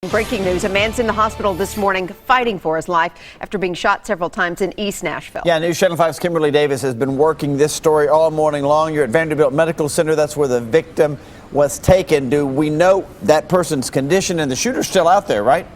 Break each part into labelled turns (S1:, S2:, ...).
S1: Breaking news, a man's in the hospital this morning fighting for his life after being shot several times in East Nashville.
S2: Yeah, News Channel 5's Kimberly Davis has been working this story all morning long. You're at Vanderbilt Medical Center. That's where the victim was taken. Do we know that person's condition? And the shooter's still out there, right?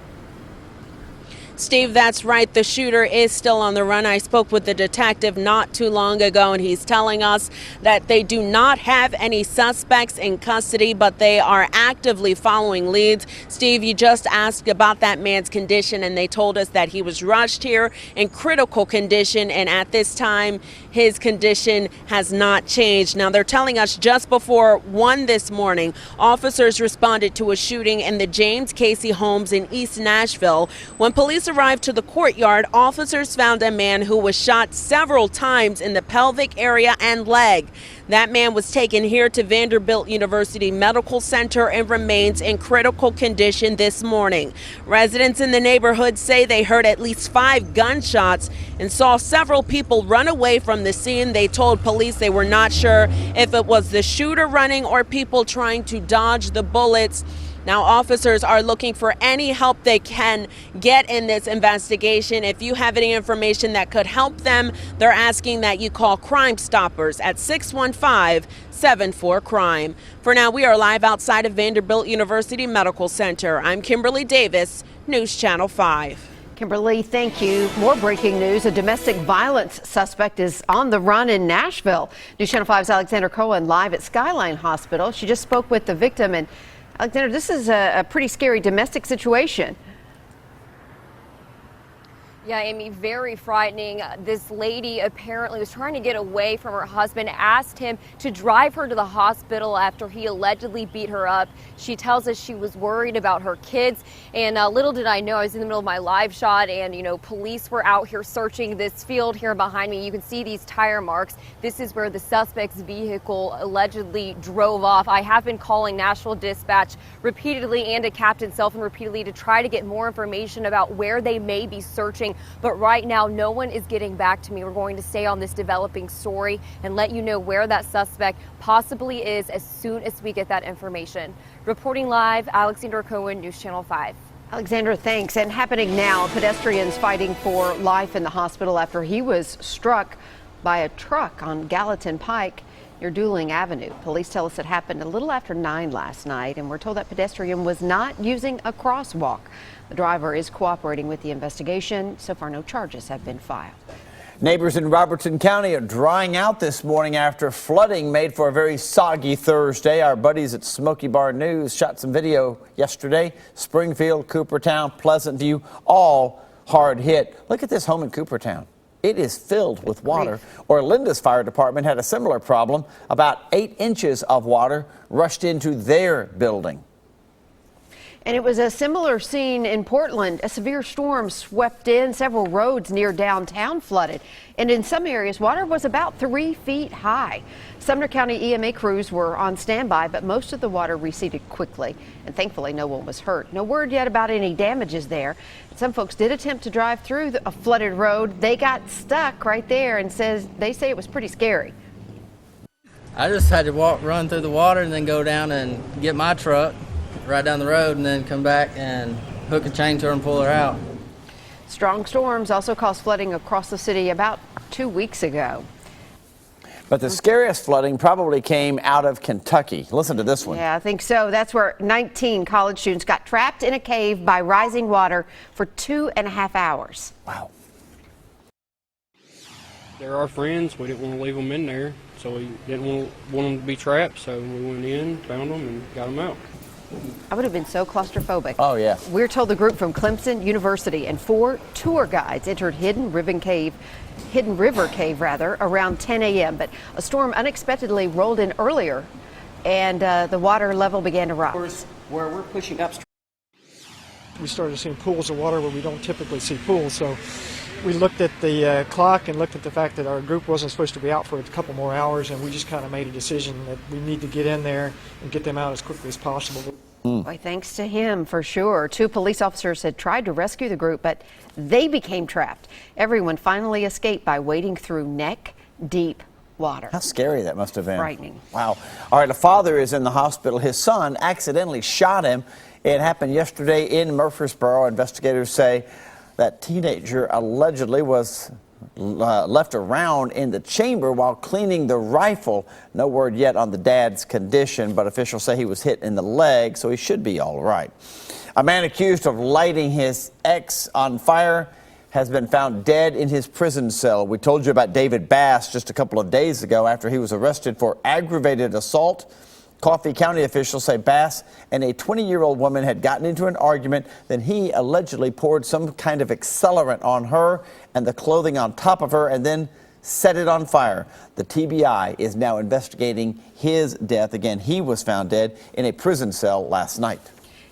S3: Steve, that's right. The shooter is still on the run. I spoke with the detective not too long ago, and he's telling us that they do not have any suspects in custody, but they are actively following leads. Steve, you just asked about that man's condition, and they told us that he was rushed here in critical condition, and at this time, his condition has not changed. Now, they're telling us just before 1 this morning, officers responded to a shooting in the James Casey homes in East Nashville. When police arrived to the courtyard, officers found a man who was shot several times in the pelvic area and leg. That man was taken here to Vanderbilt University Medical Center and remains in critical condition this morning. Residents in the neighborhood say they heard at least 5 gunshots and saw several people run away from the scene. They told police they were not sure if it was the shooter running or people trying to dodge the bullets. Now, officers are looking for any help they can get in this investigation. If you have any information that could help them, they're asking that you call Crime Stoppers at 615-74-CRIME. For now, we are live outside of Vanderbilt University Medical Center. I'm Kimberly Davis, News Channel 5.
S1: Kimberly, thank you. More breaking news. A domestic violence suspect is on the run in Nashville. News Channel 5's Alexander Cohen live at Skyline Hospital. She just spoke with the victim. And Alexander, this is a pretty scary domestic situation.
S4: Yeah, Amy, very frightening. This lady apparently was trying to get away from her husband, asked him to drive her to the hospital after he allegedly beat her up. She tells us she was worried about her kids, and little did I know, I was in the middle of my live shot, and police were out here searching this field here behind me. You can see these tire marks. This is where the suspect's vehicle allegedly drove off. I have been calling Nashville Dispatch repeatedly and to Captain Selfin repeatedly to try to get more information about where they may be searching. But right now, no one is getting back to me. We're going to stay on this developing story and let you know where that suspect possibly is as soon as we get that information. Reporting live, Alexander Cohen, News Channel 5.
S1: Alexander, thanks. And happening now, pedestrians fighting for life in the hospital after he was struck by a truck on Gallatin Pike near Dueling Avenue. Police tell us it happened a little after 9 last night, and we're told that pedestrian was not using a crosswalk. The driver is cooperating with the investigation. So far, no charges have been filed.
S2: Neighbors in Robertson County are drying out this morning after flooding made for a very soggy Thursday. Our buddies at Smoky Bar News shot some video yesterday. Springfield, Coopertown, Pleasant View, all hard hit. Look at this home in Coopertown. It is filled with water. Orlando's fire department had a similar problem. About 8 inches of water rushed into their building.
S1: And it was a similar scene in Portland. A severe storm swept in. Several roads near downtown flooded. And in some areas, water was about 3 feet high. Sumner County EMA crews were on standby, but most of the water receded quickly. And thankfully, no one was hurt. No word yet about any damages there. Some folks did attempt to drive through a flooded road. They got stuck right there and they say it was pretty scary.
S5: I just had to run through the water and then go down and get my truck right down the road and then come back and hook a chain to her and pull her out.
S1: Strong storms also caused flooding across the city about 2 weeks ago.
S2: But the scariest flooding probably came out of Kentucky. Listen to this one.
S1: Yeah, I think so. That's where 19 college students got trapped in a cave by rising water for 2.5 hours.
S2: Wow.
S6: They're our friends. We didn't want to leave them in there, so we didn't want them to be trapped. So we went in, found them, and got them out.
S1: I would have been so claustrophobic.
S2: Oh, yeah.
S1: We're told the group from Clemson University and 4 tour guides entered Hidden River Cave, around 10 a.m. But a storm unexpectedly rolled in earlier, and the water level began to rise.
S7: Where we're pushing upstream,
S8: we started seeing pools of water where we don't typically see pools. So we looked at the clock and looked at the fact that our group wasn't supposed to be out for a couple more hours, and we just kind of made a decision that we need to get in there and get them out as quickly as possible.
S1: Boy, thanks to him, for sure. 2 police officers had tried to rescue the group, but they became trapped. Everyone finally escaped by wading through neck-deep water.
S2: How scary that must have been.
S1: Frightening.
S2: Wow. All right, a father is in the hospital. His son accidentally shot him It happened yesterday in Murfreesboro. Investigators say that teenager allegedly was left around in the chamber while cleaning the rifle. No word yet on the dad's condition, but officials say he was hit in the leg, so he should be all right. A man accused of lighting his ex on fire has been found dead in his prison cell. We told you about David Bass just a couple of days ago after he was arrested for aggravated assault. Coffee County officials say Bass and a 20-year-old woman had gotten into an argument. Then he allegedly poured some kind of accelerant on her and the clothing on top of her and then set it on fire. The TBI is now investigating his death. Again, he was found dead in a prison cell last night.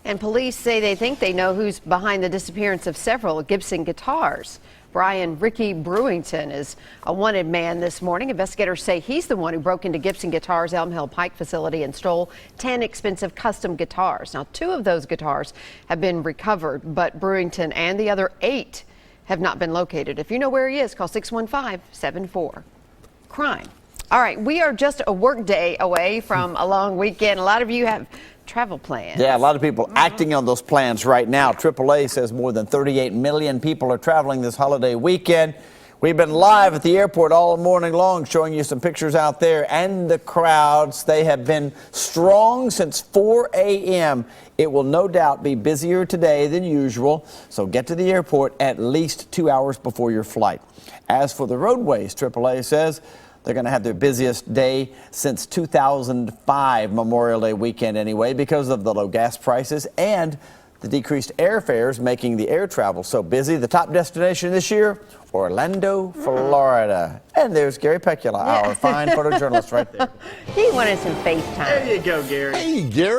S1: And police say they think they know who's behind the disappearance of several Gibson guitars. Brian Ricky Brewington is a wanted man this morning. Investigators say he's the one who broke into Gibson Guitars' Elm Hill Pike facility and stole 10 expensive custom guitars. Now, 2 of those guitars have been recovered, but Brewington and the other 8 have not been located. If you know where he is, call 615-74-CRIME. All right, we are just a work day away from a long weekend. A lot of you have travel plans.
S2: Yeah, a lot of people acting on those plans right now. AAA says more than 38 million people are traveling this holiday weekend. We've been live at the airport all morning long, showing you some pictures out there and the crowds. They have been strong since 4 a.m. It will no doubt be busier today than usual, so get to the airport at least 2 hours before your flight. As for the roadways, AAA says they're going to have their busiest day since 2005, Memorial Day weekend anyway, because of the low gas prices and the decreased airfares making the air travel so busy. The top destination this year, Orlando, Florida. And there's Gary Pecula, our fine photojournalist right there.
S1: He wanted some FaceTime.
S2: There you go, Gary.
S7: Hey, Gary.